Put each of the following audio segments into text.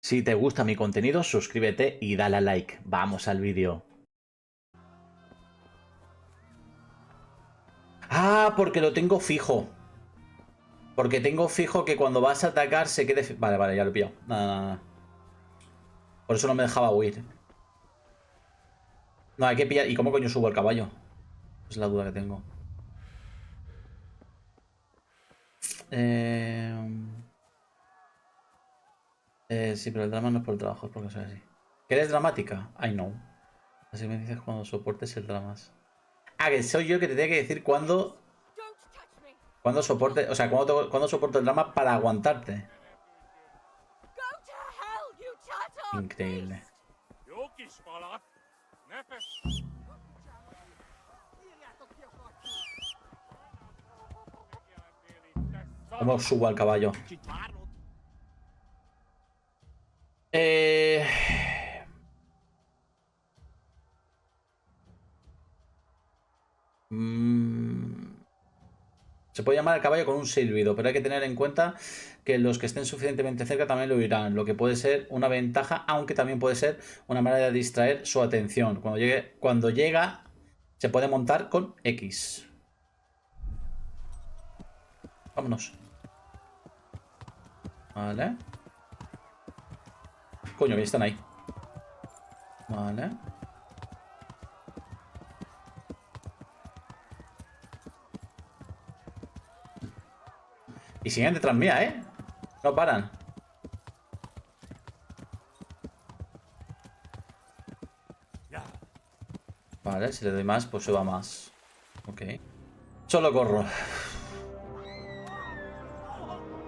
Si te gusta mi contenido, suscríbete y dale a like. Vamos al vídeo. Ah, porque lo tengo fijo. Porque tengo fijo que cuando vas a atacar se quede... Vale, vale, ya lo he pillado. Nada. Por eso no me dejaba huir. No, hay que pillar... ¿Y cómo coño subo al caballo? Es la duda que tengo. Sí, pero el drama no es por el trabajo, es porque soy así. ¿Que eres dramática? I know. Así me dices cuando soportes el drama. Ah, que soy yo que te tenía que decir cuándo soporte... O sea, cuándo soporto el drama para aguantarte. Increíble. ¿Cómo subo al caballo? Se puede llamar al caballo con un silbido, pero hay que tener en cuenta que los que estén suficientemente cerca también lo oirán, lo que puede ser una ventaja, aunque también puede ser una manera de distraer su atención. Cuando llega, se puede montar con X. Vámonos. Vale. Coño, que están ahí. Vale. Y siguen detrás mía, ¿eh? No paran. Vale, si le doy más, pues se va más. Ok. Solo corro.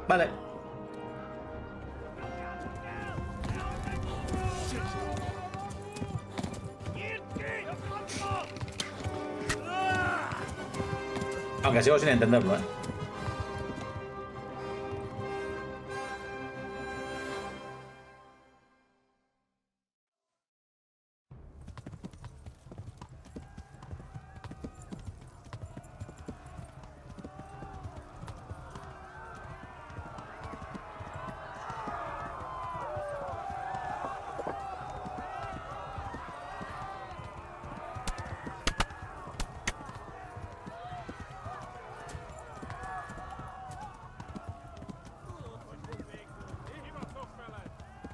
Vale. Aunque sigo sin entenderlo, ¿eh?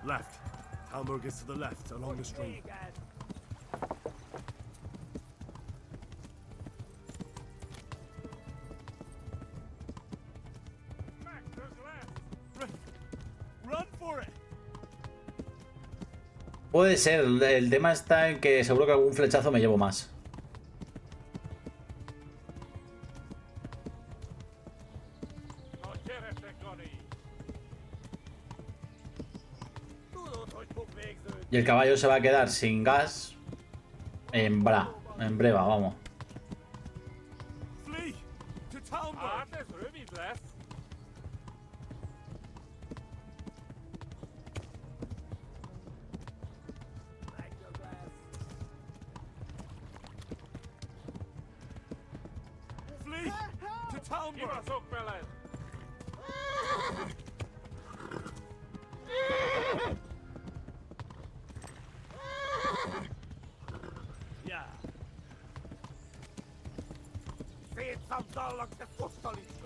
Left. Talmor gets to the left, along the stream. Run for it. Puede ser. El tema está en que seguro que algún flechazo me llevo más. Y el caballo se va a quedar sin gas en breva, vamos.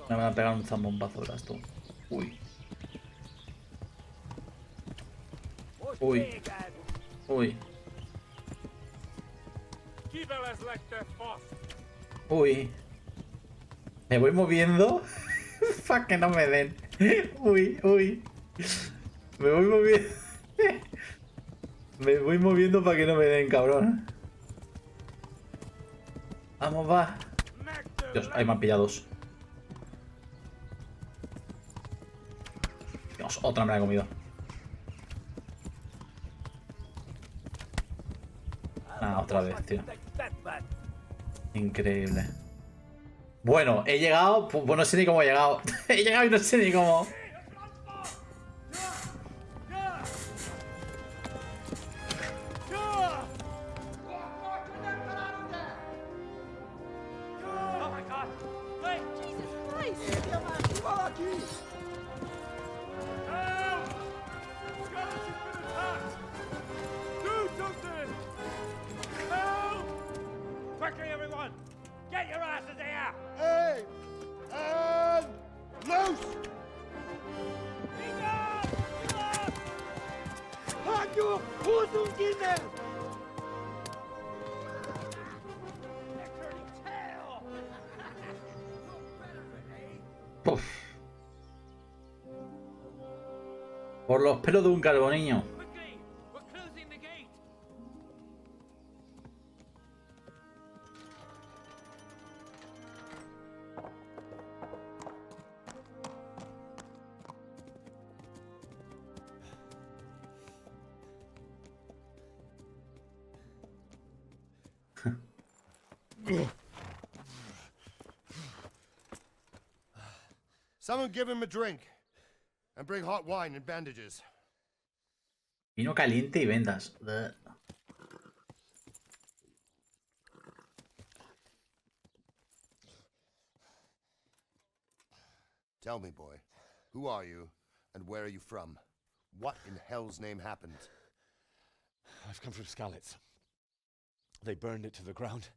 Me van a pegar un zambombazo, verás tú. Uy. Uy. Uy. Uy. Me voy moviendo para que no me den. Uy, uy. Me voy moviendo. Me voy moviendo para que no me den, cabrón. Vamos, va. Dios, ahí me han pillado dos. Dios, otra me la he comido. Ah, otra vez, tío. Increíble. Bueno, he llegado. Pues no sé ni cómo he llegado. He llegado y no sé ni cómo. Puf. Por los pelos de un calvo, niño. Someone give him a drink. And bring hot wine and bandages. Vino caliente y vendas. Bleh. Tell me, boy, who are you and where are you from? What in hell's name happened? I've come from Skalitz. They burned it to the ground.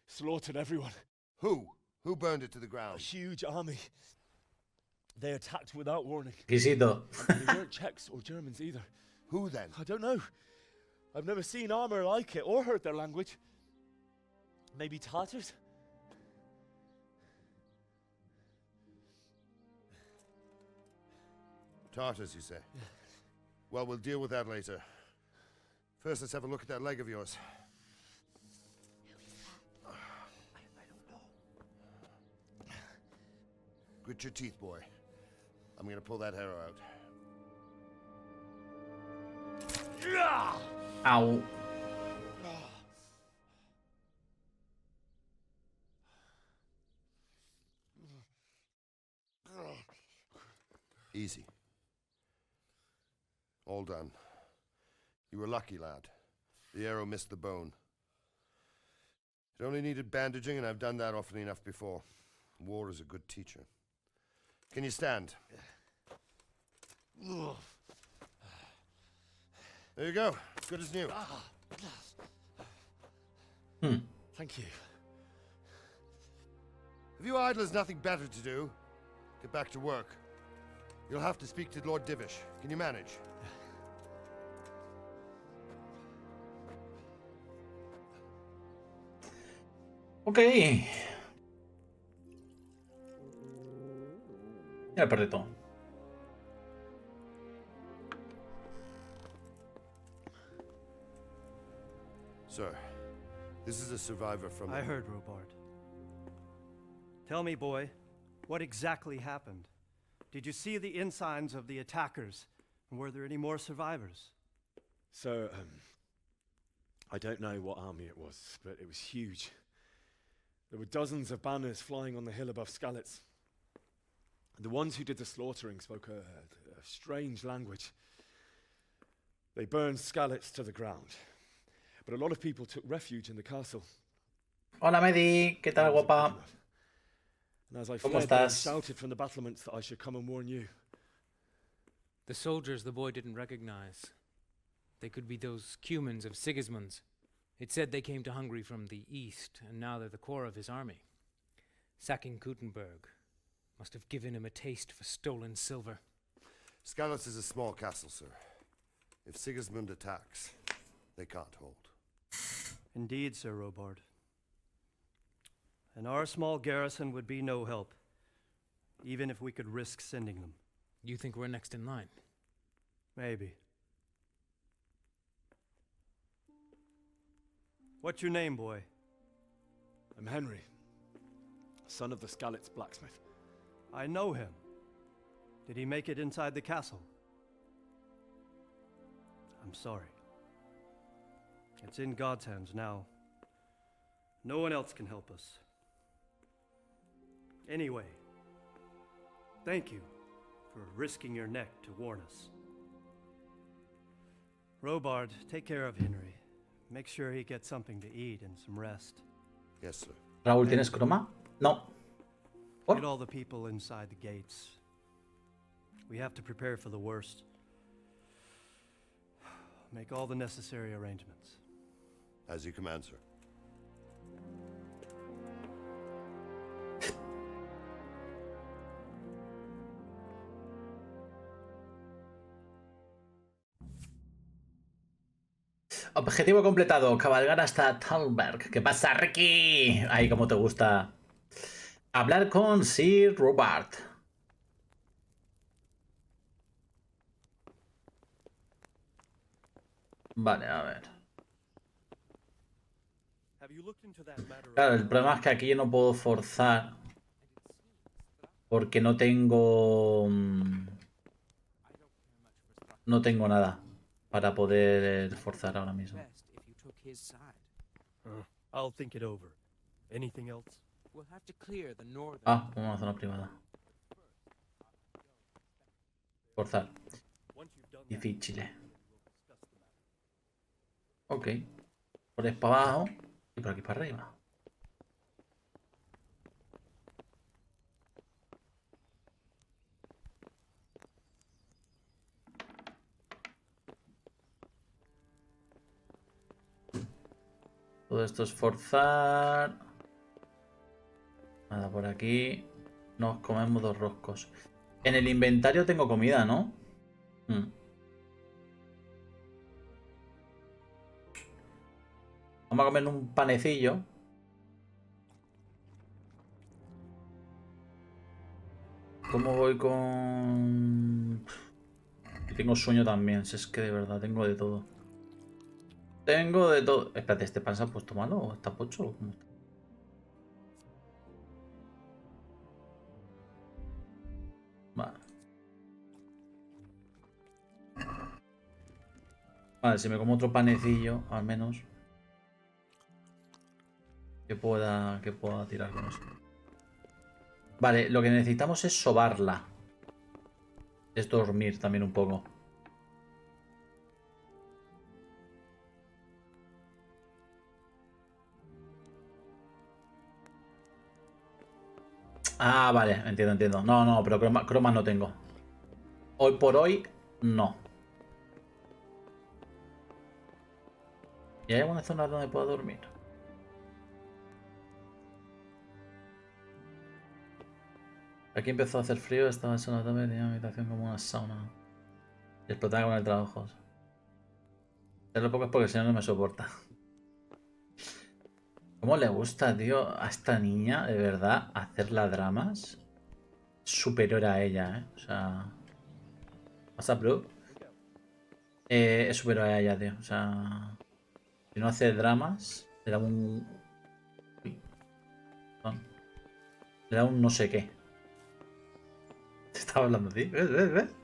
Slaughtered everyone. Who? Who burned it to the A ground? huge army. They attacked without warning. Exquisito. They weren't Czechs or Germans either. Who then? I don't know. I've never seen armor like it or heard their language. Maybe Tatars? Tartars, you say? Well, we'll deal with that later. First, let's have a look at that leg of yours. I don't know. Grit your teeth, boy. I'm gonna pull that arrow out. Au. Easy. All done. You were lucky, lad. The arrow missed the bone. It only needed bandaging, and I've done that often enough before. War is a good teacher. Can you stand? There you go. Good as new. Thank you. If you idlers nothing better to do, get back to work. You'll have to speak to Lord Divish. Can you manage? Ok. Ya el perrito. Sir, this is a survivor from... I heard, Robard. Tell me, boy, what exactly happened? Did you see the ensigns of the attackers? And were there any more survivors? So, I don't know what army it was, but it was huge. There were dozens of banners flying on the hill above Skalitz. The ones who did the slaughtering spoke a strange language. They burned Skalitz to the ground. But a lot of people took refuge in the castle. Hola, Medi. ¿Qué tal, guapa? And as I ¿Cómo fled, they estás? shouted from the battlements that I should come and warn you. The soldiers the boy didn't recognize. They could be those Cumans of Sigismund's. It said they came to Hungary from the east, and now they're the core of his army. Sacking Gutenberg must have given him a taste for stolen silver. Skalitz is a small castle, sir. If Sigismund attacks, they can't hold. Indeed, Sir Robard. And our small garrison would be no help, even if we could risk sending them. You think we're next in line? Maybe. What's your name, boy? I'm Henry, son of the Skalitz blacksmith. I know him. Did he make it inside the castle? I'm sorry. It's in God's hands now. No one else can help us. Anyway, thank you for risking your neck to warn us. Robard, take care of Henry. Make sure he gets something to eat and some rest. Yes, sir. Raúl, ¿tienes croma? No. ¿Por? Get all the people inside the gates. We have to prepare for the worst. Make all the necessary arrangements. As you command, sir. Objetivo completado. Cabalgar hasta Talberg. ¿Qué pasa, Ricky? Ahí, como te gusta. Hablar con Sir Robert. Vale, a ver. Claro, el problema es que aquí yo no puedo forzar. Porque no tengo... No tengo nada para poder forzar ahora mismo. I'll think it over. Anything else? Ah, una zona privada. Forzar. Difícil. Ok. Por ahí para abajo y por aquí para arriba. Todo esto es forzar. Nada, por aquí nos comemos 2 roscos. En el inventario tengo comida, ¿no? Vamos a comer un panecillo. ¿Cómo voy con...? Tengo sueño también, si es que de verdad tengo de todo. Tengo de todo. Espérate, ¿este pan se ha puesto malo o está pocho? ¿O cómo está? Vale. Vale, si me como otro panecillo, al menos. Que pueda tirar con eso. Vale, lo que necesitamos es sobarla. Es dormir también un poco. Ah, vale, entiendo. No, pero cromas no tengo. Hoy por hoy, no. ¿Y hay alguna zona donde pueda dormir? Aquí empezó a hacer frío, estaba en zona también, tenía una habitación como una sauna. Y explotaba con el trabajo. Es lo poco es porque si no, no me soporta. ¿Cómo le gusta, tío, a esta niña, de verdad, hacerla dramas? Superior a ella, ¿eh? O sea... ¿Pasa, bro? Es superior a ella, tío. O sea... Si no hace dramas, le da un... Uy. Perdón. Le da un no sé qué. Te estaba hablando, tío. ¿Ves?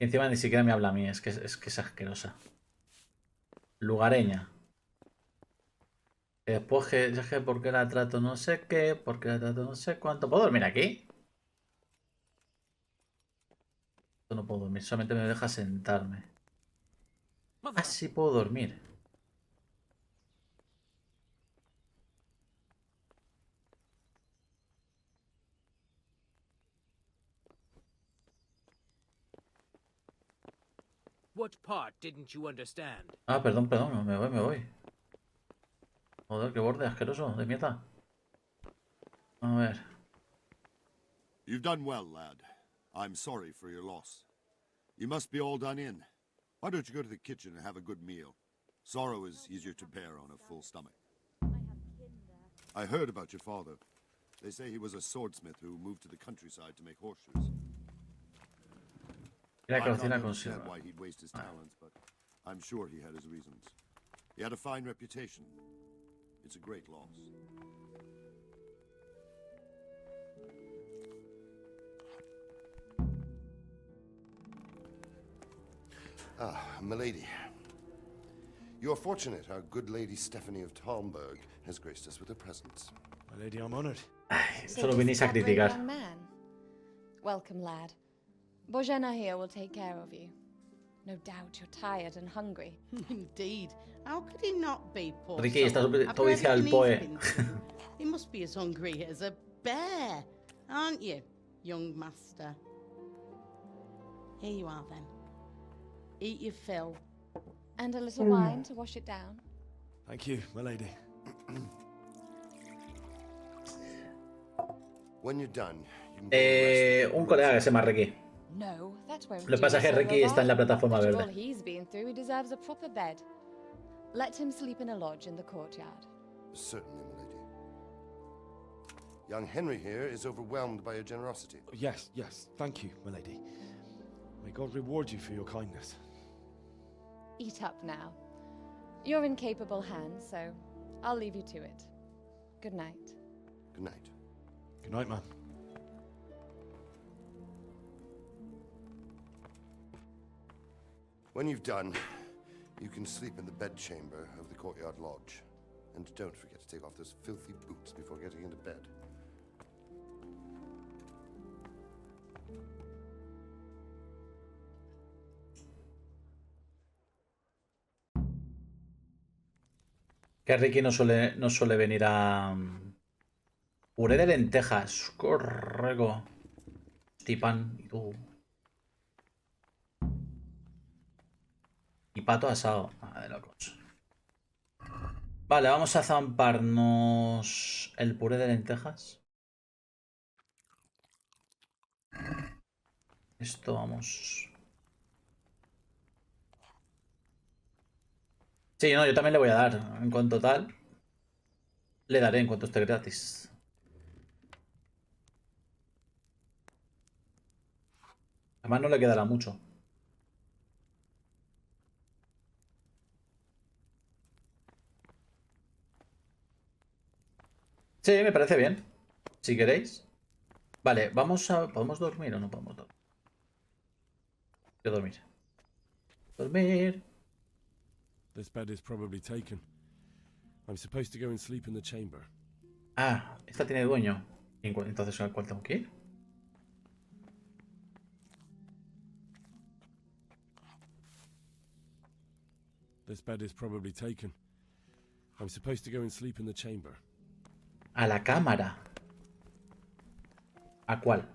Y encima ni siquiera me habla a mí, es que es asquerosa. Lugareña. Y después que por qué la trato no sé qué, por qué la trato no sé cuánto. ¿Puedo dormir aquí? No puedo dormir, solamente me deja sentarme. Ah, sí puedo dormir. What part didn't you understand? Ah, perdón, me voy. Joder, qué borde asqueroso, de mierda. A ver. You've done well, lad. I'm sorry for your loss. You must be all done in. Why don't you go to the kitchen and have a good meal? Sorrow is easier to bear on a full stomach. I heard about your father. They say he was a swordsmith who moved to the countryside to make horseshoes. La I cocina can't con understand why he'd waste his talents, but I'm sure he had his reasons. He had a fine reputation. It's a great loss. Ah, milady. You are fortunate our good lady Stephanie of Talmberg has graced us with her presence. My lady, I'm honored. Ay, So solo this venís is a that brave criticar. young man. Welcome, lad. Bojena here will take care of you. No doubt you're tired and hungry. Indeed. How could he not be, poor Ricky, estás soul? After todo dice al everything poe. he's been through, he must be as hungry as a bear, aren't you, young master? Here you are, then. Eat your fill. And a little wine to wash it down. Thank you, my lady. When you're done, you can go and rest. Un colega que se llama Ricky. No, that won't Lo que pasa es que do, Ricky está en la Silverback. plataforma After all verde. he's been through, he deserves a proper bed. Let him sleep in a lodge in the courtyard. Certainly, milady. Young Henry here is overwhelmed by your generosity. Yes, yes, thank you, my lady. May God reward you for your kindness. Eat up now. You're in capable hands, so I'll leave you to it. Good night. Good night. Good night, ma'am. When you've done, you can sleep in the bedchamber of the courtyard lodge. And don't forget to take off those filthy boots before getting into bed. Que Ricky no suele venir a... Puré de lentejas. Corrego. Tipan. Y tú. Y pato asado. Ah, de locos. Vale, vamos a zamparnos el puré de lentejas. Esto vamos... Sí, no, yo también le voy a dar. En cuanto tal, le daré en cuanto esté gratis. Además no le quedará mucho. Sí, me parece bien. Si queréis. Vale, vamos a... ¿Podemos dormir o no podemos dormir? Quiero dormir. Dormir. This bed is probably taken. I'm supposed to go and sleep in the chamber. Ah, esta tiene dueño. Entonces, ¿a cuál tengo que ir? This bed is probably taken. I'm supposed to go and sleep in the chamber. A la cámara. ¿A cuál?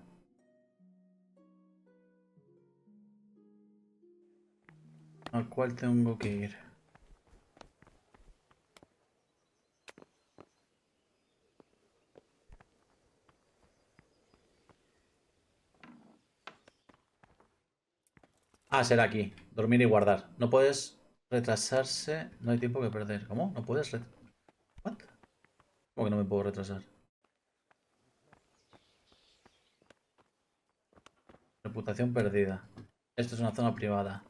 ¿A cuál tengo que ir? Ah, será aquí. Dormir y guardar. No puedes retrasarse. No hay tiempo que perder. ¿Cómo? No puedes ¿What? ¿Cómo que no me puedo retrasar? Reputación perdida. Esto es una zona privada.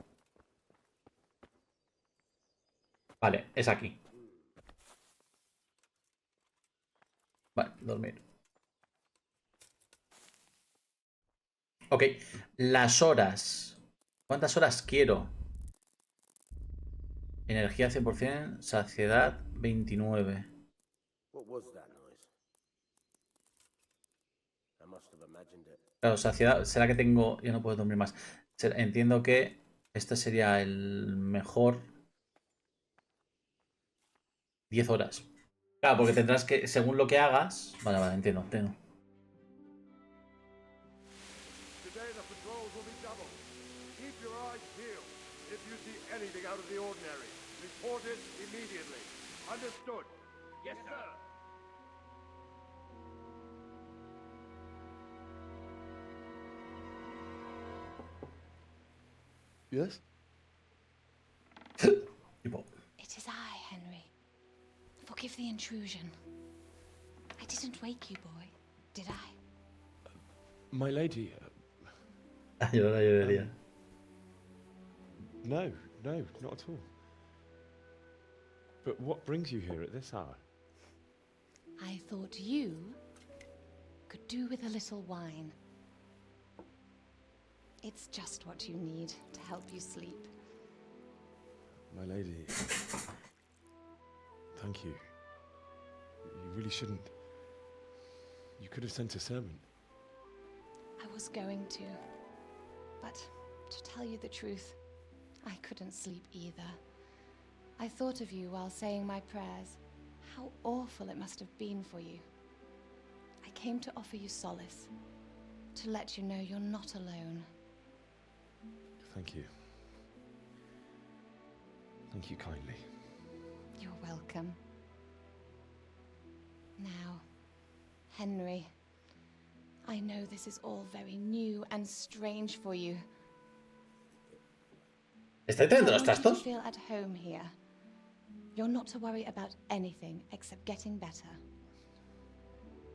Vale, es aquí. Vale, dormir. Ok, las horas. ¿Cuántas horas quiero? Energía 100%, saciedad 29. What was that noise? I must have imagined it. Claro, saciedad, será que tengo... Ya no puedo dormir más. Entiendo que este sería el mejor... 10 horas. Claro, porque tendrás que, según lo que hagas... Vale, vale, entiendo. Today the patrols will be doubled. Keep your eyes peeled. If you see anything out of the ordinary, report it immediately. Understood? Yes, sir. Yes? Tipo, It is I, Henry. Forgive the intrusion. I didn't wake you, boy, did I? My lady, yo la lloraría. no, not at all. But what brings you here at this hour? I thought you could do with a little wine. It's just what you need to help you sleep. My lady, thank you. You really shouldn't. You could have sent a servant. I was going to, but to tell you the truth, I couldn't sleep either. I thought of you while saying my prayers. How awful it must have been for you. I came to offer you solace, to let you know you're not alone. Thank you. Thank you kindly. You're welcome. Now, Henry, I know this is all very new and strange for you. ¿Estáis trayendo los I want you to trastos? feel at home here. You're not to worry about anything except getting better.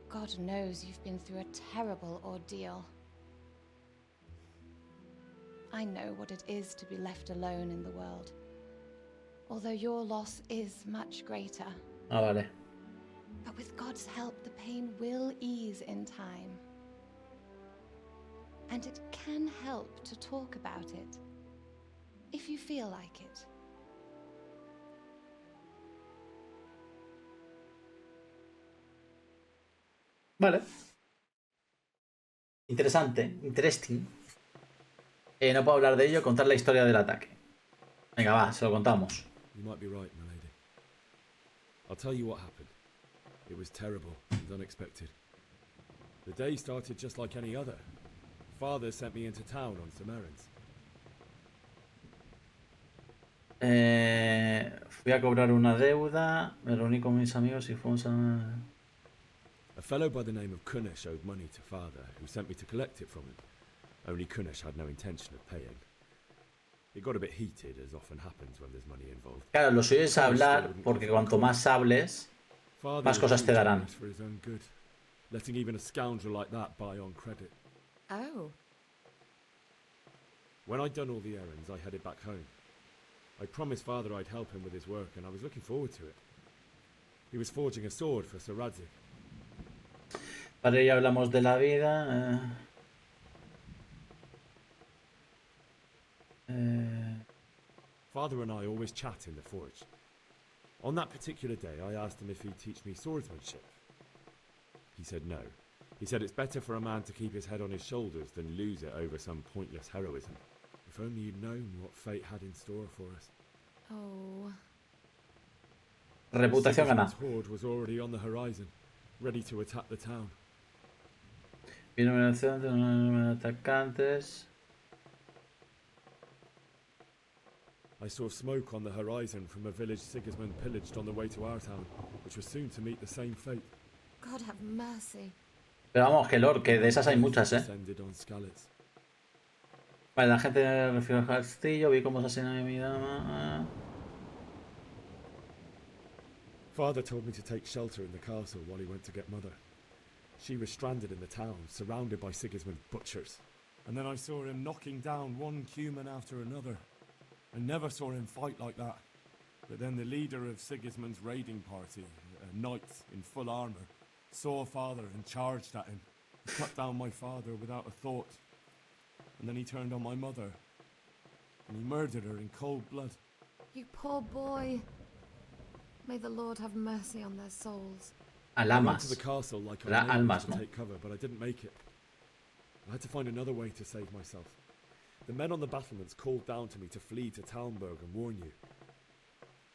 God knows you've been through a terrible ordeal. I know what it is to be left alone in the world. Although your loss is much greater. Ah, vale. But with God's help, the pain will ease in time. And it can help to talk about it, if you feel like it. Vale. Interesante. Interesting. No puedo hablar de ello, contar la historia del ataque. Venga, va, se lo contamos. You might be right, my lady. I'll tell you what happened. It was terrible and unexpected. The day started just like any other. Father sent me into town on some errands. Fui a cobrar una deuda, me reuní con mis amigos y fuimos a... A fellow by the name of Kunesh owed money to Father, who sent me to collect it from him. Only Kunesh had no intention of paying. It got a bit heated, as often happens when there's money involved. Claro, lo suyo es hablar, porque cuanto más hables, Father más cosas te darán. for his own good, letting even a scoundrel like that buy on credit. Oh. When I'd done all the errands, I headed back home. I promised Father I'd help him with his work, and I was looking forward to it. He was forging a sword for Sir Radzik. Para ello hablamos de la vida. Father and I always chat in the forge. On that particular day, I asked him if he'd teach me swordsmanship. He said no. He said it's better for a man to keep his head on his shoulders than lose it over some pointless heroism. If only you'd known what fate had in store for us. Oh. Reputación ganada. Sigismund's horde was already on the horizon, ready to attack the town. Vino una de atacantes. I saw smoke on the horizon from a village Sigismund pillaged on the way to our town, which was soon to meet the same fate. God have mercy. Pero vamos, que Lord, que de esas hay muchas, Descended on Skalitz. Vale, la gente refiere al castillo, vi cómo se asesinaron a mi dama. Father told me to take shelter in the castle while he went to get Mother. She was stranded in the town, surrounded by Sigismund's butchers. And then I saw him knocking down one human after another. I never saw him fight like that. But then the leader of Sigismund's raiding party, a knight in full armour, saw Father and charged at him. He cut down my father without a thought. And then he turned on my mother. And he murdered her in cold blood. You poor boy. May the Lord have mercy on their souls. I went to Alamas. the castle like Era I almas, to ¿no? take cover, but I didn't make it. I had to find another way to save myself. The men on the battlements called down to me to flee to Talmberg and warn you.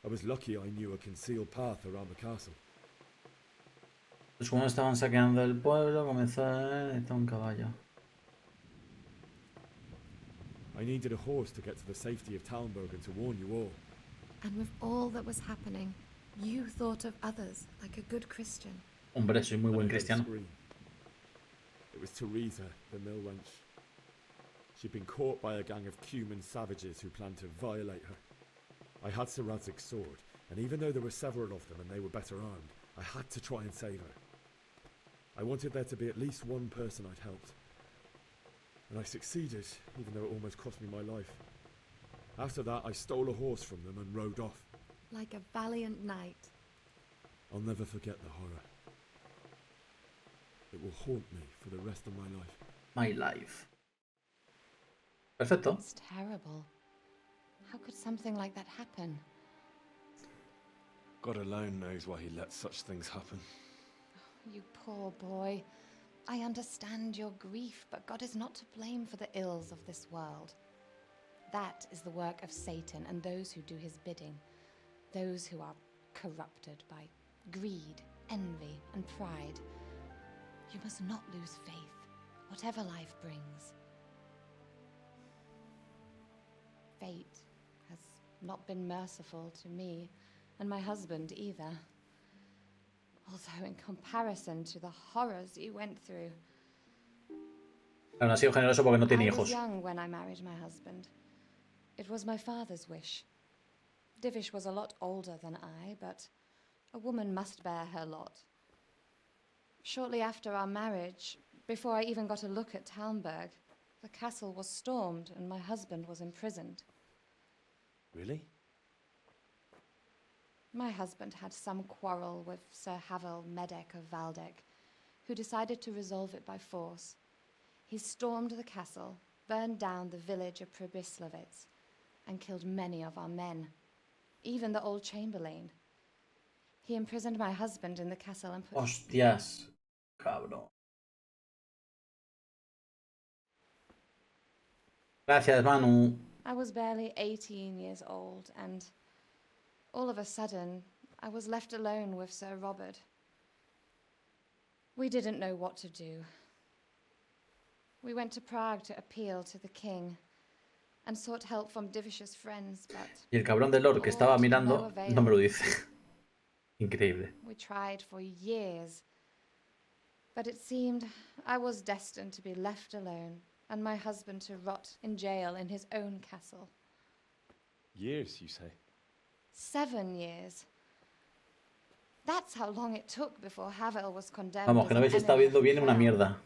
I was lucky I knew a concealed path around the castle. Pues cuando estaban saqueando el pueblo, comenzó a necesitar un caballo. I needed a horse to get to the safety of Talmberg and to warn you all. And with all that was happening, you thought of others like a good Christian. Hombre, soy muy And buen I heard a cristiano. scream. It was Teresa, the mill wench. She'd been caught by a gang of Cuman savages who planned to violate her. I had Sir Radzig's sword, and even though there were several of them and they were better armed, I had to try and save her. I wanted there to be at least one person I'd helped. And I succeeded, even though it almost cost me my life. After that, I stole a horse from them and rode off. Like a valiant knight. I'll never forget the horror. It will haunt me for the rest of my life. My life. Perfecto. It's terrible. How could something like that happen? God alone knows why he lets such things happen. You poor boy. I understand your grief, but God is not to blame for the ills of this world. That is the work of Satan and those who do his bidding. Those who are corrupted by greed, envy, and pride. You must not lose faith, whatever life brings. Fate has not been merciful to me, and my husband either. Although in comparison to the horrors you went through, Claro, no ha sido generoso porque no tiene I was hijos. young when I married my husband. It was my father's wish. Divish was a lot older than I, but a woman must bear her lot. Shortly after our marriage, before I even got a look at Talmberg, the castle was stormed and my husband was imprisoned. Really? My husband had some quarrel with Sir Havel Medek of Valdek, who decided to resolve it by force. He stormed the castle, burned down the village of Pribyslavitz, and killed many of our men, even the old chamberlain. He imprisoned my husband in the castle and put... Hostias, cabrón. Gracias, Manu. I was barely 18 years old, and all of a sudden, I was left alone with Sir Robert. We didn't know what to do. We went to Prague to appeal to the king and sought help from Divish's friends, but... Y el cabrón del Lord que estaba all to no mirando avail. no me lo dice. Increíble. We tried for years, but it seemed I was destined to be left alone and my husband to rot in jail in his own castle. Years, you say? 7 years. That's how long it took before Havel was condemned. Vamos, que no as veis an si está enemy viendo of bien the una crown. mierda.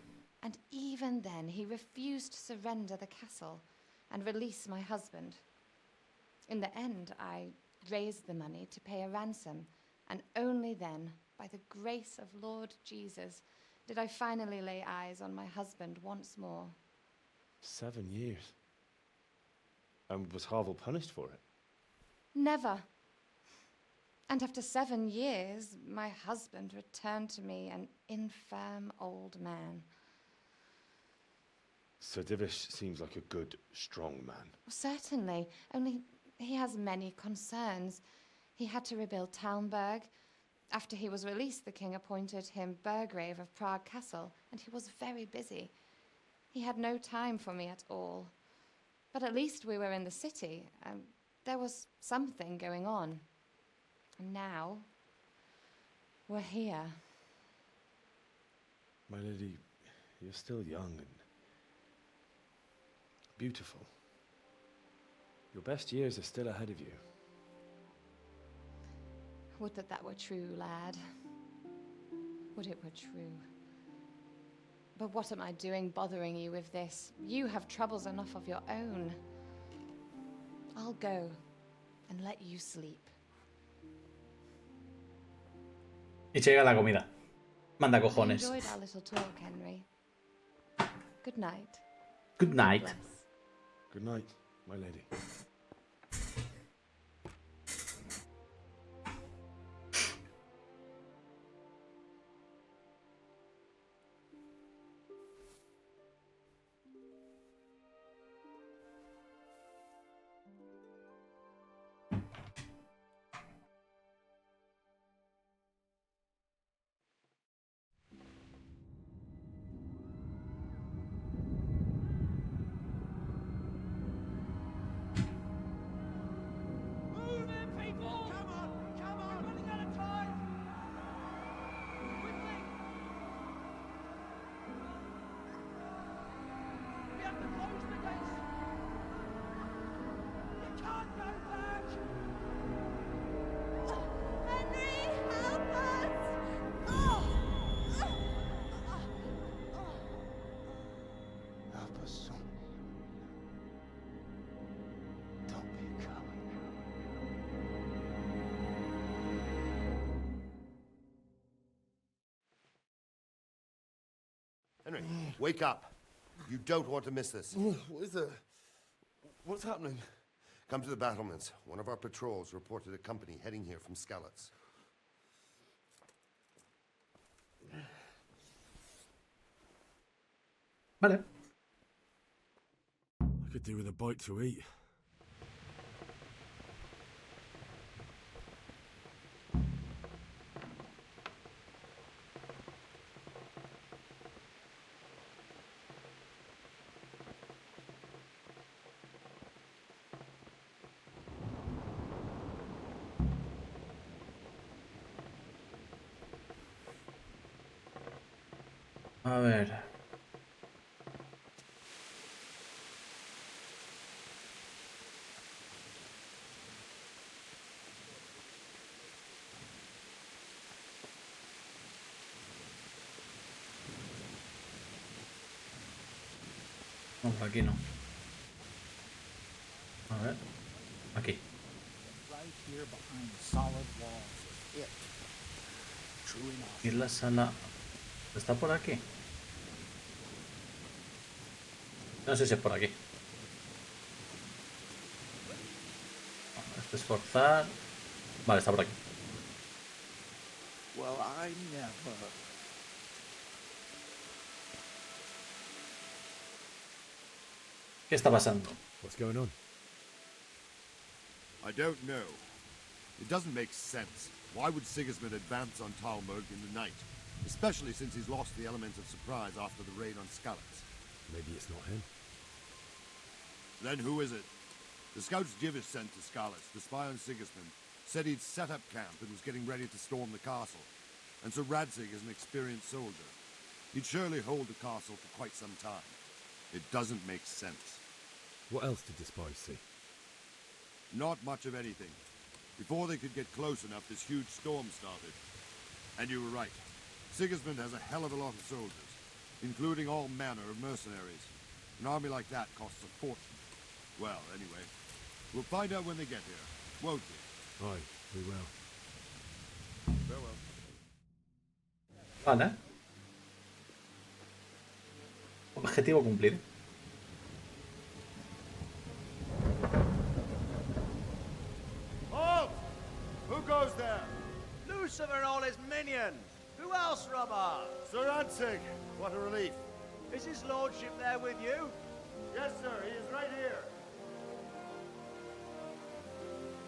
And even then, he refused to surrender the castle and release my husband. In the end, I raised the money to pay a ransom, and only then, by the grace of Lord Jesus, did I finally lay eyes on my husband once more. 7 years. And was Havel punished for it? Never. And after 7 years, my husband returned to me an infirm old man. Sir Divish seems like a good, strong man. Certainly, only he has many concerns. He had to rebuild Talmberg. After he was released, the king appointed him Burgrave of Prague Castle, and he was very busy. He had no time for me at all. But at least we were in the city, and there was something going on. And now, we're here. My lady, you're still young and beautiful. Your best years are still ahead of you. Would that that were true, lad. Would it were true. But what am I doing bothering you with this? You have troubles enough of your own. I'll go and let you sleep. Y llega la comida. Manda I cojones. enjoyed our little talk, Henry. Good night. Good night. Bless. Good night, my lady. Help us, son. Don't be a coward. Henry, wake up. You don't want to miss this. What is it? What's happening? Come to the battlements. One of our patrols reported a company heading here from Skalitz. Vale. I could do with a bite to eat. A ver. No, por aquí no. A ver. Aquí. Right here behind the solid walls of it. True enough. Y la sala... ¿Está por aquí? No sé si es por aquí. Este es forzar. Vale, está por aquí. Well, I never. ¿Qué está pasando? What's going on? I don't know. It doesn't make sense. Why would Sigismund advance on Talmberg in the night? Especially since he's lost the element of surprise after the raid on Skalitz. Maybe it's not him. Then who is it? The scouts Jivis sent to Skalitz to spy on Sigismund said he'd set up camp and was getting ready to storm the castle. And so Radzig is an experienced soldier. He'd surely hold the castle for quite some time. It doesn't make sense. What else did the spies see? Not much of anything. Before they could get close enough, this huge storm started. And you were right. Sigismund has a hell of a lot of soldiers, including all manner of mercenaries. An army like that costs a fortune. Well, anyway, we'll find out when they get here, won't we? Aye, we will. Farewell. Vale. Objetivo cumplido. Halt! Who goes there? Lucifer and all his minions. Who else, Robber? Sir Ansig. What a relief. Is his lordship there with you? Yes, sir. He is right here.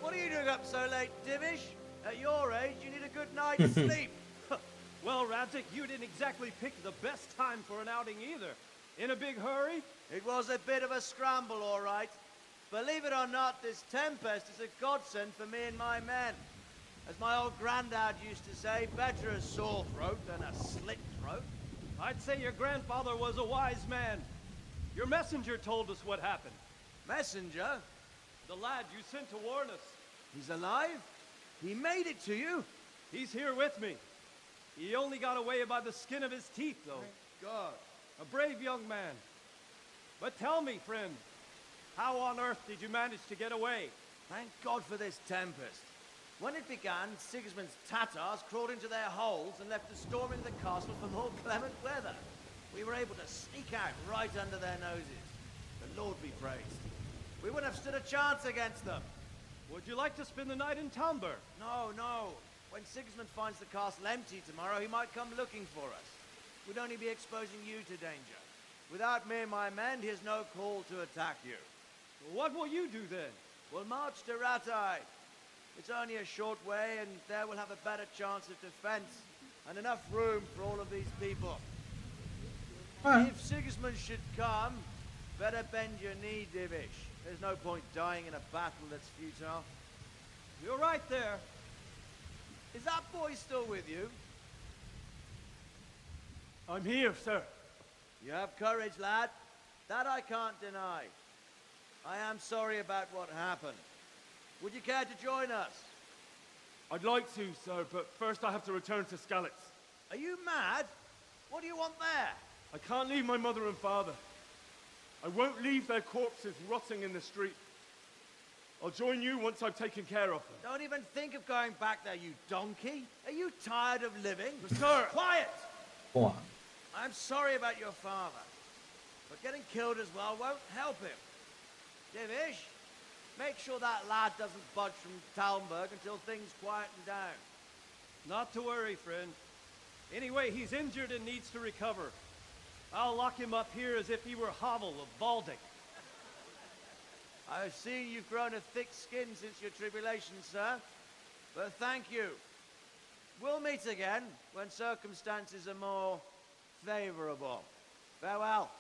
What are you doing up so late, Divish? At your age, you need a good night's sleep. Well, Radzig, you didn't exactly pick the best time for an outing either. In a big hurry? It was a bit of a scramble, all right. Believe it or not, this tempest is a godsend for me and my men. As my old granddad used to say, better a sore throat than a slit throat. I'd say your grandfather was a wise man. Your messenger told us what happened. Messenger? The lad you sent to warn us. He's alive? He made it to you? He's here with me. He only got away by the skin of his teeth, though. Thank God. A brave young man. But tell me, friend, how on earth did you manage to get away? Thank God for this tempest. When it began, Sigismund's Tatars crawled into their holes and left us storming the castle for more clement weather. We were able to sneak out right under their noses. The Lord be praised. We wouldn't have stood a chance against them. Would you like to spend the night in Talmberg? No, no. When Sigismund finds the castle empty tomorrow, he might come looking for us. We'd only be exposing you to danger. Without me and my men, he has no call to attack you. What will you do then? We'll march to Ratai. It's only a short way, and there we'll have a better chance of defense and enough room for all of these people. If Sigismund should come, better bend your knee, Divish. There's no point dying in a battle that's futile. You're right there. Is that boy still with you? I'm here, sir. You have courage, lad. That I can't deny. I am sorry about what happened. Would you care to join us? I'd like to, sir, but first I have to return to Skalitz. Are you mad? What do you want there? I can't leave my mother and father. I won't leave their corpses rotting in the street. I'll join you once I've taken care of them. Don't even think of going back there, you donkey. Are you tired of living? Sir! Quiet! Go on. I'm sorry about your father, but getting killed as well won't help him. Divish, make sure that lad doesn't budge from Talmberg until things quieten down. Not to worry, friend. Anyway, he's injured and needs to recover. I'll lock him up here as if he were Havel of Baldic. I've seen you've grown a thick skin since your tribulation, sir. But thank you. We'll meet again when circumstances are more favorable. Farewell.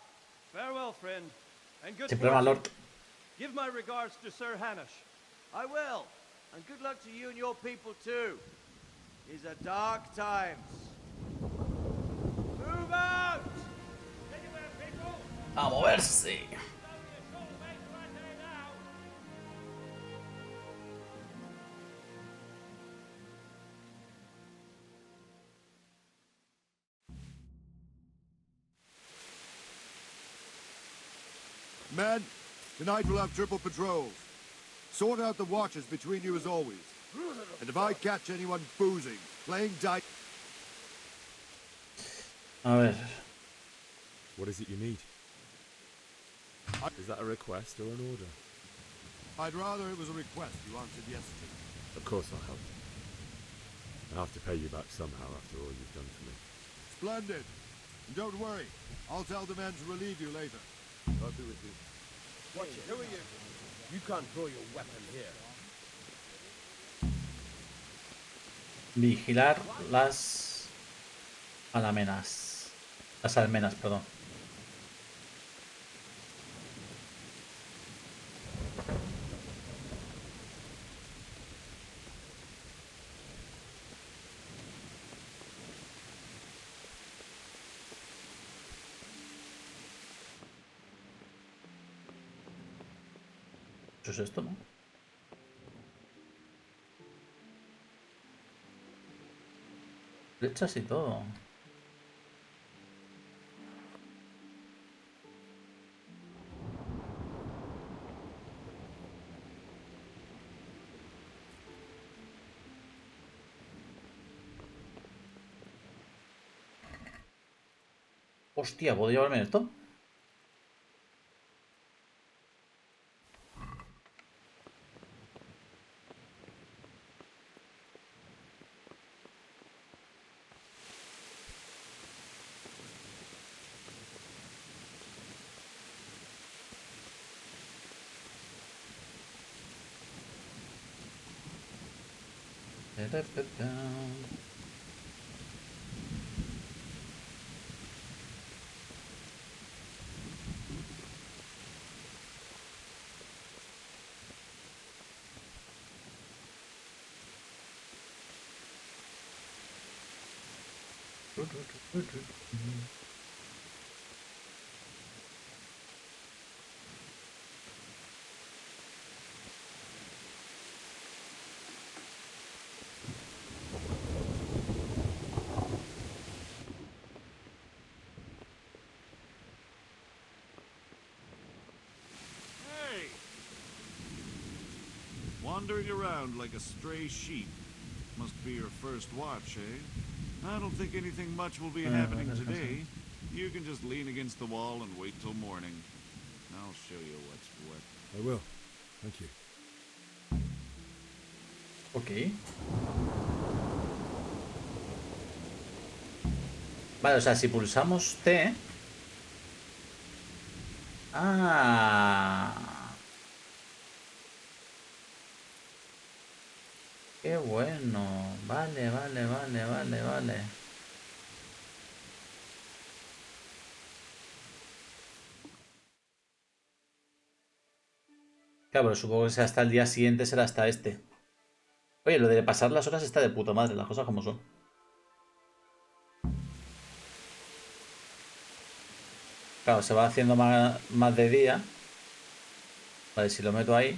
Farewell, friend. And good Siempre va, Lord. Give my regards to Sir Hanush. I will. And good luck to you and your people too. These are dark times. Move out! Anywhere, people! A moverse. Men, tonight we'll have triple patrols. Sort out the watches between you as always. And if I catch anyone boozing, playing dice... A ver. What is it you need? Is that a request or an order? I'd rather it was a request you answered yes to. Of course I'll help. I have to pay you back somehow after all you've done for me. Splendid. And don't worry, I'll tell the men to relieve you later. I'll be with you. Watch it. Who are you? You can't throw your weapon here. Vigilar las almenas. Las almenas, perdón. ¿Qué es esto, no? Flechas y todo. Hostia, ¿puedo llevarme esto? Wandering around like a stray sheep. Must be your first watch, eh? I don't think anything much will be happening today. You can just lean against the wall and wait till morning. I'll show you what's what. I will. Thank you. Ok. Vale, o sea, si pulsamos T... Ah... Qué bueno. Vale, vale, vale, vale, vale. Claro, pero supongo que sea hasta el día siguiente, será hasta este. Oye, lo de pasar las horas está de puta madre, las cosas como son. Claro, se va haciendo más de día. Vale, si lo meto ahí.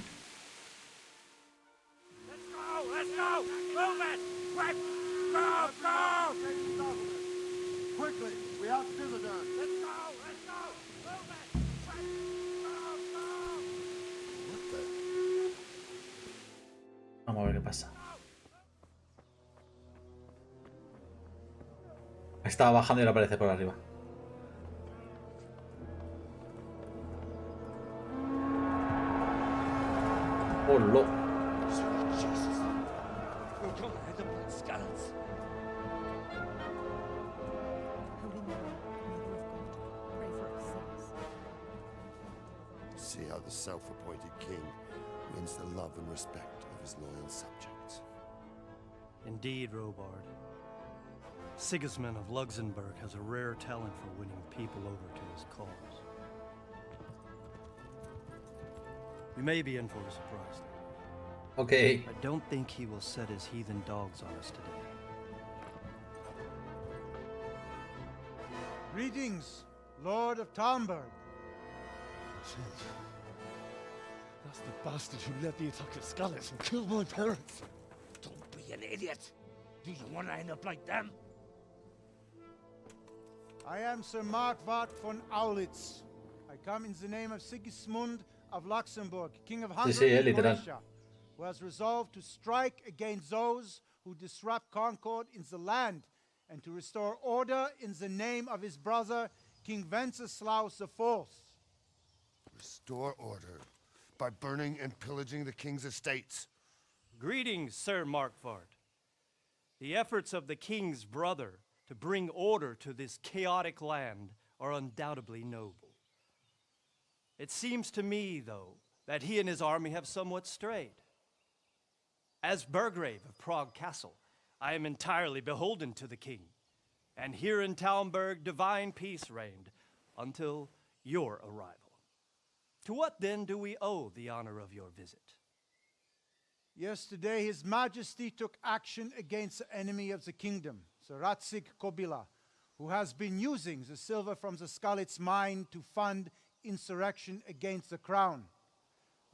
Vamos a ver qué pasa. Estaba bajando y ahora aparece por arriba. ¡Hola! See how the self-appointed king wins the love and respect of his loyal subjects. Indeed, Robard. Sigismund of Luxembourg has a rare talent for winning people over to his cause. You may be in for a surprise. Okay. I don't think he will set his heathen dogs on us today. Greetings, Lord of Talmberg. That's the bastard who led the attack at Scarlet and killed my parents. Don't be an idiot. Do you want to end up like them? I am Sir Markwart von Aulitz. I I come in the name of Sigismund of Luxembourg, King of Sí, Hungary sí, and literal. Croatia, who has resolved to strike against those who disrupt concord in the land and to restore order in the name of his brother, King Wenceslaus IV. Restore order by burning and pillaging the king's estates. Greetings, Sir Markvard. The efforts of the king's brother to bring order to this chaotic land are undoubtedly noble. It seems to me, though, that he and his army have somewhat strayed. As Burgrave of Prague Castle, I am entirely beholden to the king, and here in Talmberg divine peace reigned until your arrival. To what then do we owe the honor of your visit? Yesterday, His Majesty took action against the enemy of the kingdom, Sir Ratzik Kobila, who has been using the silver from the Skalitz mine to fund insurrection against the crown.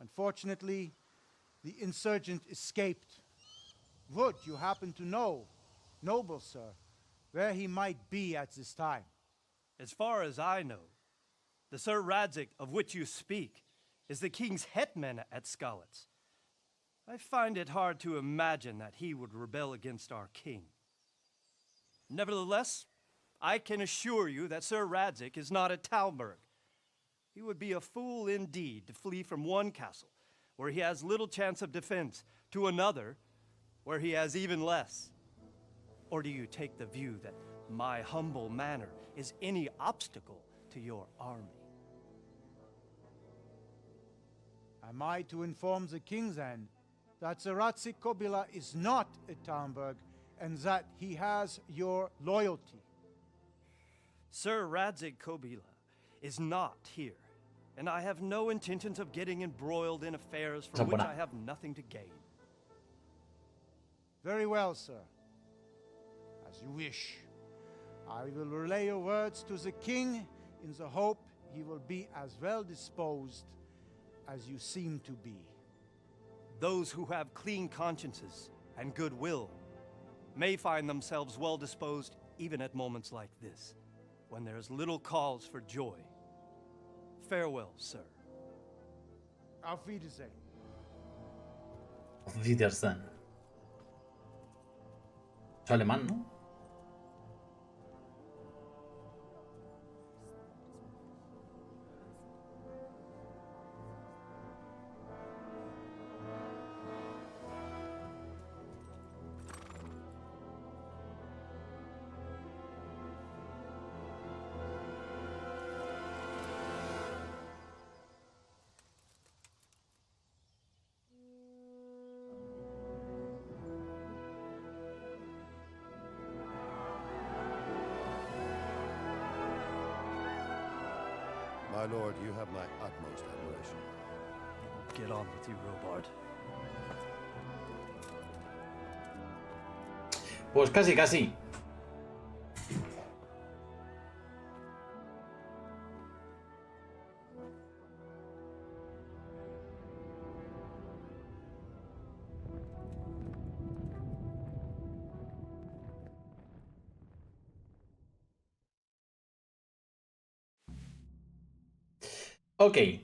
Unfortunately, the insurgent escaped. Would you happen to know, noble sir, where he might be at this time? As far as I know, the Sir Radzik of which you speak is the king's hetman at Skalitz. I find it hard to imagine that he would rebel against our king. Nevertheless, I can assure you that Sir Radzik is not at Talmberg. He would be a fool indeed to flee from one castle, where he has little chance of defense, to another, where he has even less. Or do you take the view that my humble manner is any obstacle to your army? Am I to inform the king then that Sir Ratzik Kobila is not at Talmberg and that he has your loyalty? Sir Radzik Kobila is not here, and I have no intentions of getting embroiled in affairs from which I have nothing to gain. Very well, sir. As you wish. I will relay your words to the king in the hope he will be as well disposed as you seem to be. Those who have clean consciences and goodwill may find themselves well disposed even at moments like this, when there is little cause for joy. Farewell, sir. Auf Wiedersehen. Auf Wiedersehen. Es alemán, ¿no? My lord, you have my utmost admiration. Get on with you, Robard. Pues casi, casi. Ok.